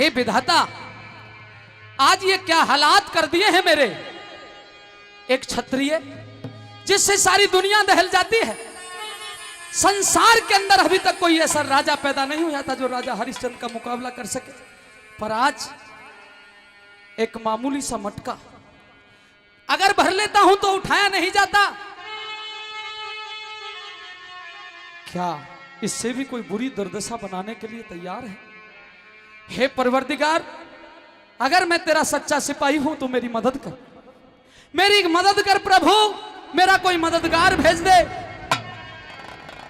हे विधाता, आज ये क्या हालात कर दिए हैं मेरे। एक क्षत्रिय जिससे सारी दुनिया दहल जाती है, संसार के अंदर अभी तक कोई ऐसा राजा पैदा नहीं हुआ था जो राजा हरिश्चंद्र का मुकाबला कर सके, पर आज एक मामूली सा मटका अगर भर लेता हूं तो उठाया नहीं जाता। क्या इससे भी कोई बुरी दुर्दशा बनाने के लिए तैयार है? हे परवरदिगार, अगर मैं तेरा सच्चा सिपाही हूं तो मेरी मदद कर, मेरी मदद कर प्रभु, मेरा कोई मददगार भेज दे।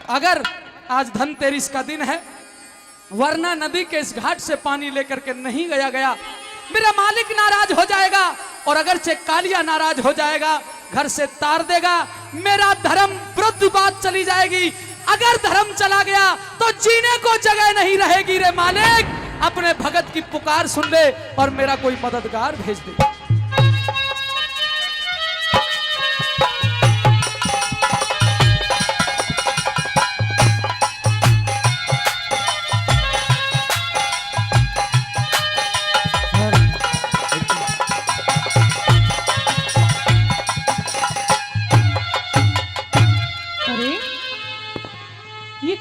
अगर आज धनतेरस का दिन है, वरना नदी के इस घाट से पानी लेकर के नहीं गया, मेरा मालिक नाराज हो जाएगा, और अगर कालिया नाराज हो जाएगा, घर से तार देगा, मेरा धर्म विरुद्ध बात चली जाएगी। अगर धर्म चला गया तो जीने को जगह नहीं रहेगी। रे मालिक, अपने भगत की पुकार सुन ले और मेरा कोई मददगार भेज दे।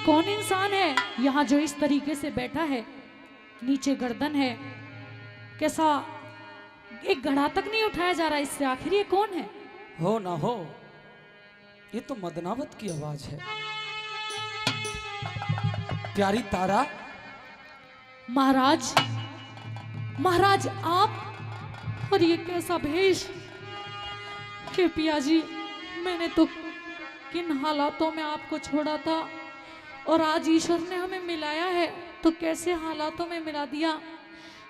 कौन इंसान है यहाँ जो इस तरीके से बैठा है? नीचे गर्दन है, कैसा एक घड़ा तक नहीं उठाया जा रहा इससे। आखिर ये कौन है? हो ना हो, ये तो मदनावत की आवाज है। प्यारी तारा। महाराज, महाराज आप, और ये कैसा भेष? हे पिया जी, मैंने तो किन हालातों में आपको छोड़ा था, और आज ईश्वर ने हमें मिलाया है तो कैसे हालातों में मिला दिया।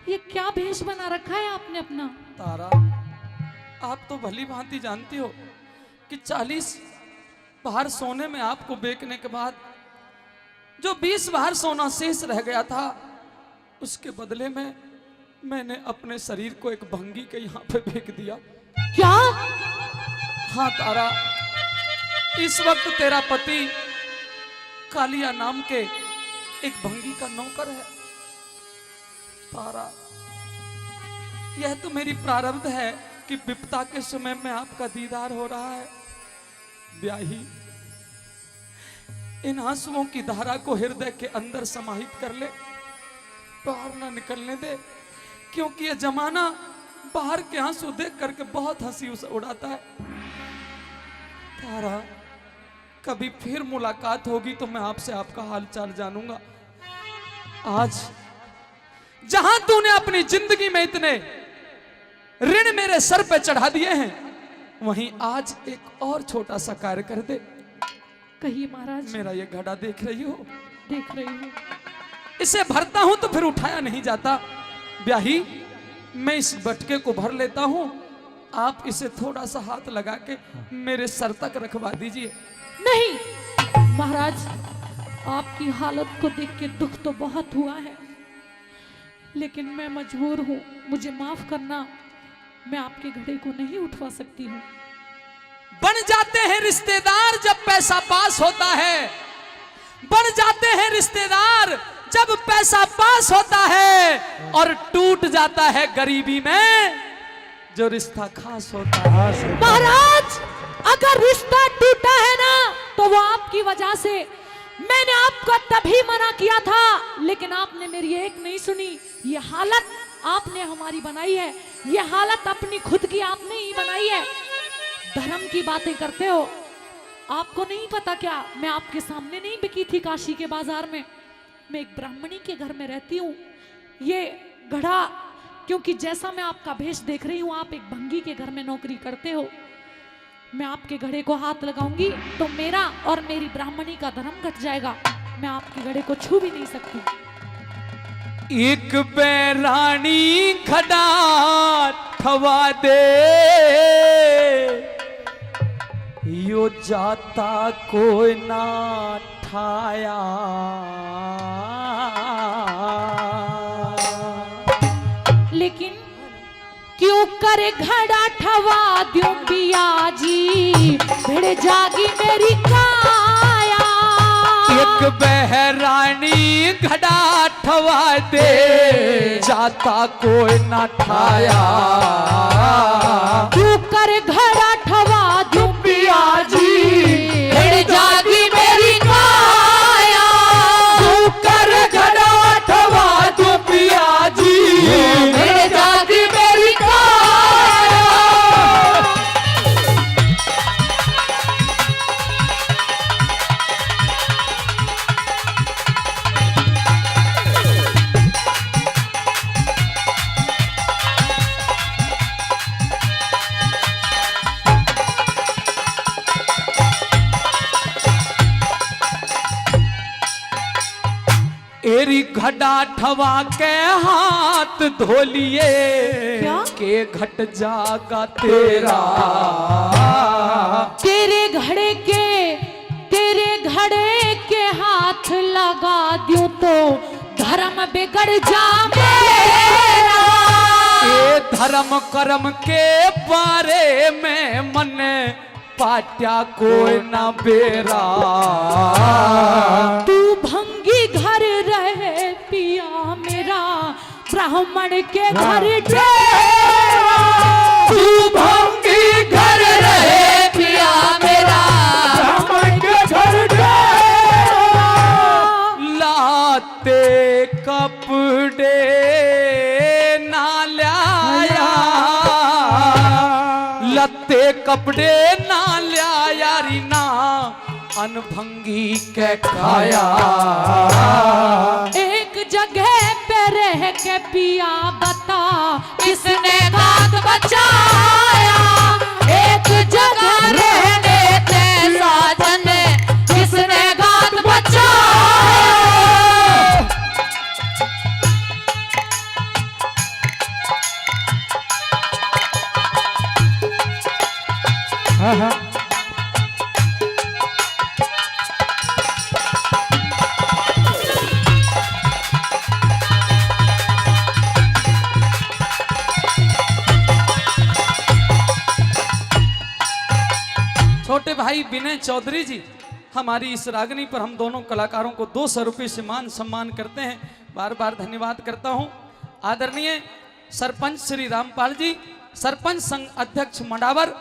ये क्या भेष बना रखा है आपने अपना? तारा, आप तो भली भांति जानती हो कि 40 बाहर सोने में आपको बेचने के बाद जो 20 बाहर सोना शेष रह गया था, उसके बदले में मैंने अपने शरीर को एक भंगी के यहाँ पे बेच दिया। क्या? हाँ तारा, इस वक्त तेरा पति कालिया नाम के एक भंगी का नौकर है। तारा, यह तो मेरी प्रारब्ध है कि विपदा के समय में आपका दीदार हो रहा है। ब्याही, इन आंसुओं की धारा को हृदय के अंदर समाहित कर ले, बाहर ना निकलने दे, क्योंकि यह जमाना बाहर के आंसू देख करके बहुत हंसी उड़ाता है। तारा, कभी फिर मुलाकात होगी तो मैं आपसे आपका हाल चाल जानूंगा। आज जहां तूने अपनी जिंदगी में इतने ऋण मेरे सर पे चढ़ा दिए हैं, वहीं आज एक और छोटा सा कार्य कर दे। कहिए महाराज। मेरा ये घड़ा देख रही हो? देख रही हूं। इसे भरता हूं तो फिर उठाया नहीं जाता। ब्याही, मैं इस बटके को भर लेता हूं, आप इसे थोड़ा सा हाथ लगा के मेरे सर तक रखवा दीजिए। नहीं महाराज, आपकी हालत को देख के दुख तो बहुत हुआ है, लेकिन मैं मजबूर हूँ, मुझे माफ करना, मैं आपके घड़े को नहीं उठवा सकती हूँ। बन जाते हैं रिश्तेदार जब पैसा पास होता है, बन जाते हैं रिश्तेदार जब पैसा पास होता है, और टूट जाता है गरीबी में जो रिश्ता खास होता है। महाराज, अगर रिश्ता टूटा है ना तो वो आपकी वजह से। मैंने आपको तभी मना किया था, लेकिन आपने मेरी एक नहीं सुनी। ये हालत आपने हमारी बनाई है, ये हालत अपनी खुद की आपने ही बनाई है। धर्म की बातें करते हो, आपको नहीं पता क्या मैं आपके सामने नहीं बिकी थी काशी के बाजार में? मैं एक ब्राह्मणी के घर में रहती हूँ। ये घड़ा, क्योंकि जैसा मैं आपका भेष देख रही हूँ, आप एक भंगी के घर में नौकरी करते हो, मैं आपके घड़े को हाथ लगाऊंगी तो मेरा और मेरी ब्राह्मणी का धर्म घट जाएगा। मैं आपके घड़े को छू भी नहीं सकती। एक बैरानी खड़ा ठवा दे, यो जाता कोई ना ठाया। लेकिन क्यों करे घड़ा ठवा दूं पिया जी, भिड़ जागी मेरी काया। एक बहरानी घड़ा ठवा दे, जाता कोई न ठाया। तू कर घड़ा ठवा दूं पिया जी, फिर जागी मेरी काया। तू कर घड़ा ठवा दूं पिया जी, फिर जागी मेरी काया। एरी घड़ा ठवा के हाथ धो लिए, क्या? के घट जागा तेरा। तेरे घड़े के हाथ लगा दूं तो धर्म बिगड़ जा मेरा। ये धर्म कर्म के बारे में मन पाट्या कोई न बेरा। तू भंगी घर रहे पिया मेरा, ब्राह्मण के घर डेरा। तू भंगी घर रहे पिया मेरा, ब्राह्मण के घर डेरा। लाते कपड़े ना लाया, लत्ते कपड़े ना लाया री ना, अनभंगी के खाया। एक जगह पे रह के पिया बता, किसने बात बचाया। एक जगह रहने ते साजन, किसने बात बचाया। छोटे भाई विनय चौधरी जी हमारी इस रागनी पर हम दोनों कलाकारों को 200 रुपये से मान सम्मान करते हैं। बार बार धन्यवाद करता हूं। आदरणीय सरपंच श्री रामपाल जी, सरपंच संघ अध्यक्ष मंडावर,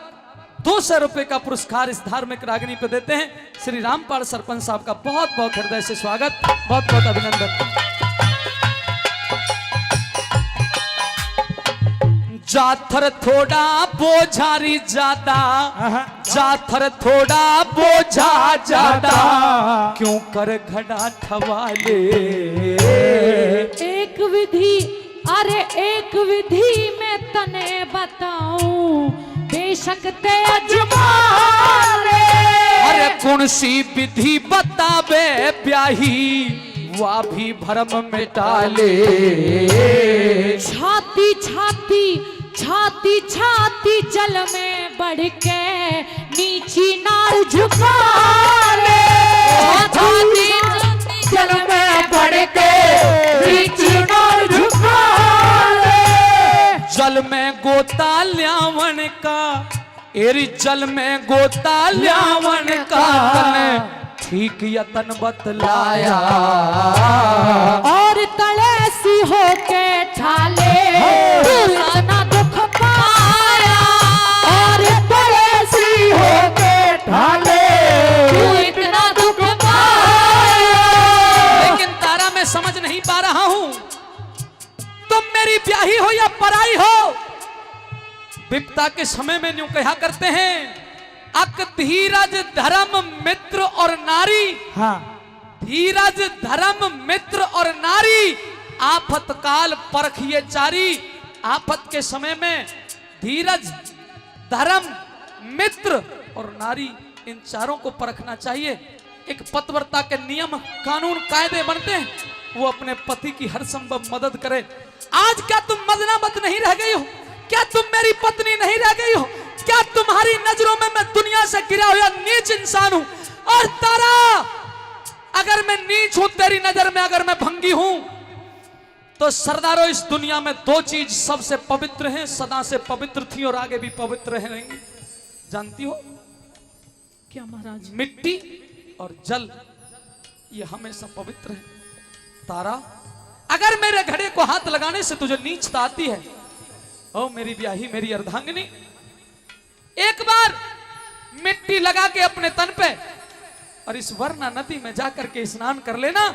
200 रुपये का पुरस्कार इस धार्मिक रागनी पर देते हैं। श्री रामपाल सरपंच साहब का बहुत बहुत हृदय से स्वागत, बहुत बहुत अभिनंदन। जाथर थोड़ा बोझारी ज्यादा, जाथर थोड़ा बोझा ज्यादा, क्यों कर घड़ा ठवाले। एक विधि, अरे एक विधि में तने बताऊं, बेशक ते अजमाले। अरे कौन सी विधि बतावे ब्याही, वह भी भरम मिटाले। छाती छाती छाती छाती जल में बढ़ के नीची नार झुका ले। छाती जल में बढ़ के नीची नार झुका ले। जल में गोता ल्यावन का, एरी जल में गोता ल्यावन का, ठीक यतन बतलाया। और तले सी होके ठाले, तू इतना दुख पाया। और तले सी होके ठाले, तू इतना दुख पाया। लेकिन तारा मैं समझ नहीं पा रहा हूं, तुम मेरी ब्याही हो या पराई हो। विपता के समय में यूं कहा करते हैं, अक धीरज धर्म मित्र और नारी। हाँ, धीरज धर्म मित्र और नारी, आफत काल परखिए चारी। आफत के समय में धीरज धर्म मित्र और नारी, इन चारों को परखना चाहिए। एक पतिव्रता के नियम कानून कायदे बनते हैं, वो अपने पति की हर संभव मदद करे। आज क्या तुम मदनामत नहीं रह गई हो? क्या तुम मेरी पत्नी नहीं रह गई हो? क्या तुम्हारी नजरों में मैं दुनिया से गिरा हुआ नीच इंसान हूं? और तारा, अगर मैं नीच हूं तेरी नजर में, अगर मैं भंगी हूं, तो सरदारों इस दुनिया में दो चीज सबसे पवित्र हैं, सदा से पवित्र थी और आगे भी पवित्र रहेंगी। जानती हो क्या महाराज? मिट्टी और जल। ये हमेशा पवित्र है। तारा, अगर मेरे घड़े को हाथ लगाने से तुझे नीचता आती है, ओ मेरी ब्याही, मेरी अर्धांगिनी, एक बार मिट्टी लगा के अपने तन पे और इस वरना नदी में जाकर के स्नान कर लेना,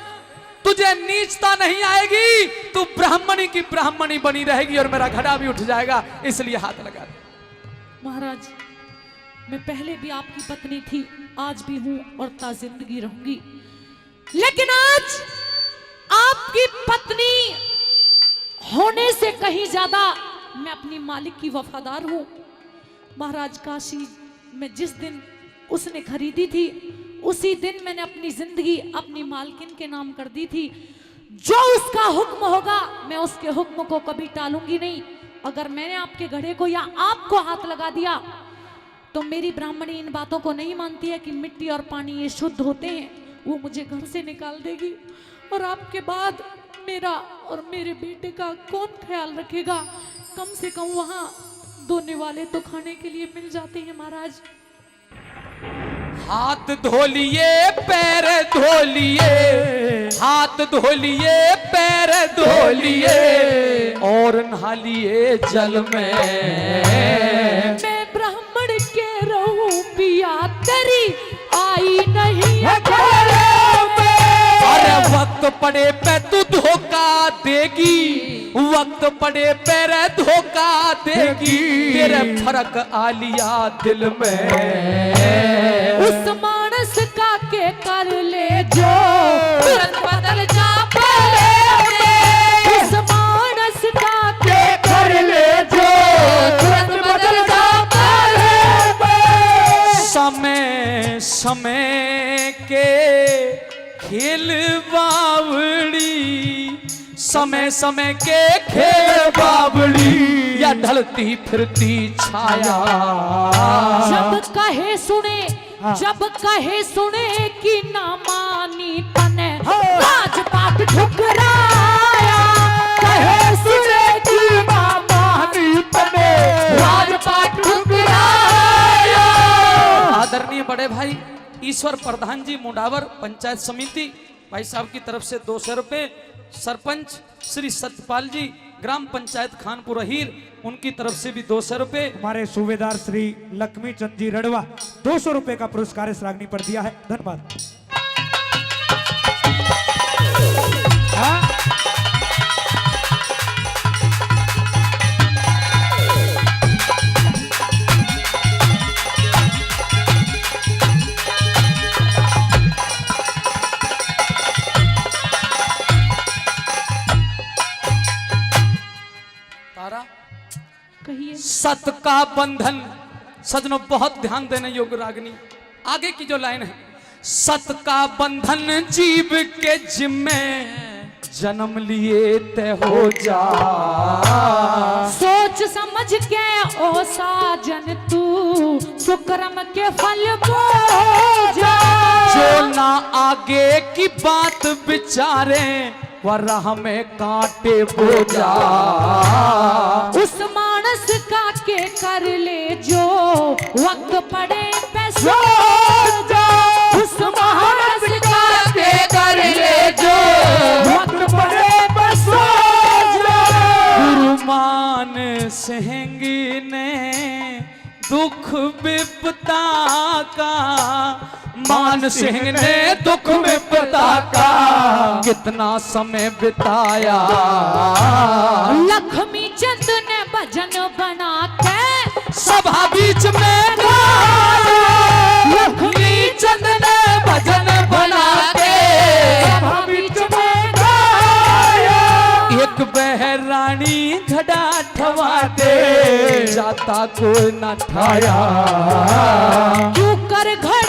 तुझे नीचता नहीं आएगी, तू ब्राह्मणी की ब्राह्मणी बनी रहेगी और मेरा घड़ा भी उठ जाएगा। इसलिए हाथ लगा दे। महाराज, मैं पहले भी आपकी पत्नी थी, आज भी हूं और ता जिंदगी रहूंगी, लेकिन आज आपकी पत्नी होने से कहीं ज्यादा मैं अपनी मालिक की वफादार हूं। महाराज, काशी में जिस दिन उसने खरीदी थी, उसी दिन मैंने अपनी जिंदगी अपनी मालकिन के नाम कर दी थी। जो उसका हुक्म होगा मैं उसके हुक्म को कभी टालूंगी नहीं। अगर मैंने आपके घड़े को या आपको हाथ लगा दिया तो मेरी ब्राह्मणी इन बातों को नहीं मानती है कि मिट्टी और पानी ये शुद्ध होते हैं, वो मुझे घर से निकाल देगी। और आपके बाद मेरा और मेरे बेटे का कौन ख्याल रखेगा? कम से कम वहां धोने वाले तो खाने के लिए मिल जाते हैं। महाराज, हाथ धो लिए, पैर धो लिए, हाथ धो लिए, पैर धो लिए और नहा लिए जल में। मैं ब्राह्मण के रहूं पिया, तेरी आई नहीं है। अरे वक्त पड़े पे तू धोखा देगी, वक्त पड़े पे रे धोखा देगी, तेरे फर्क आ लिया दिल में। उस मानस का के कर ले जो तुरंत बदल जा पले, उस मानस का के कर ले जो तुरंत बदल जा पले। समय समय के खेल बावड़ी, समय समय के खेल बावड़ी, या ढलती फिरती छाया। जब कहे सुने, जब कहे सुने कि ना मानी तने राजपाट ठुकराया, कहे सुने कि ना मानी तने राजपाट ठुकराया। आदरणीय बड़े भाई ईश्वर प्रधान जी मुंडावर पंचायत समिति भाई साहब की तरफ से 200 रुपए, सरपंच श्री सत्यपाल जी ग्राम पंचायत खानपुर अहीर उनकी तरफ से भी 200 रुपए, हमारे सूबेदार श्री लक्ष्मी चंद जी रड़वा 200 रुपए का पुरस्कार इस रागनी पर दिया है। धन्यवाद। कहिए। सत का बंधन, सजनों बहुत ध्यान देने योग्य रागनी, आगे की जो लाइन है, सत का बंधन जीव के जिम्मे जन्म लिए तय हो जा। सोच समझ के ओ साजन तू सुकर्म के फल जा। जो ना आगे की बात विचारे वह राह में कांटे बोझा। उस मानस का के कर ले जो वक्त पड़े पे सो जा। उस मानस का के कर ले जो वक्त पड़े पे सो जा। गुरु मान सिंह ने दुख विपदा का, मान सिंह ने दुख विपदा का कितना समय बिताया। लक्ष्मी चंद ने भजन बना के सभा बीच में गाया। लक्ष्मी चंद ने भजन बना के सभा बीच में गाया। एक बहरानी घड़ा ठवा दे, जाता को न ठाया। क्यों कर घर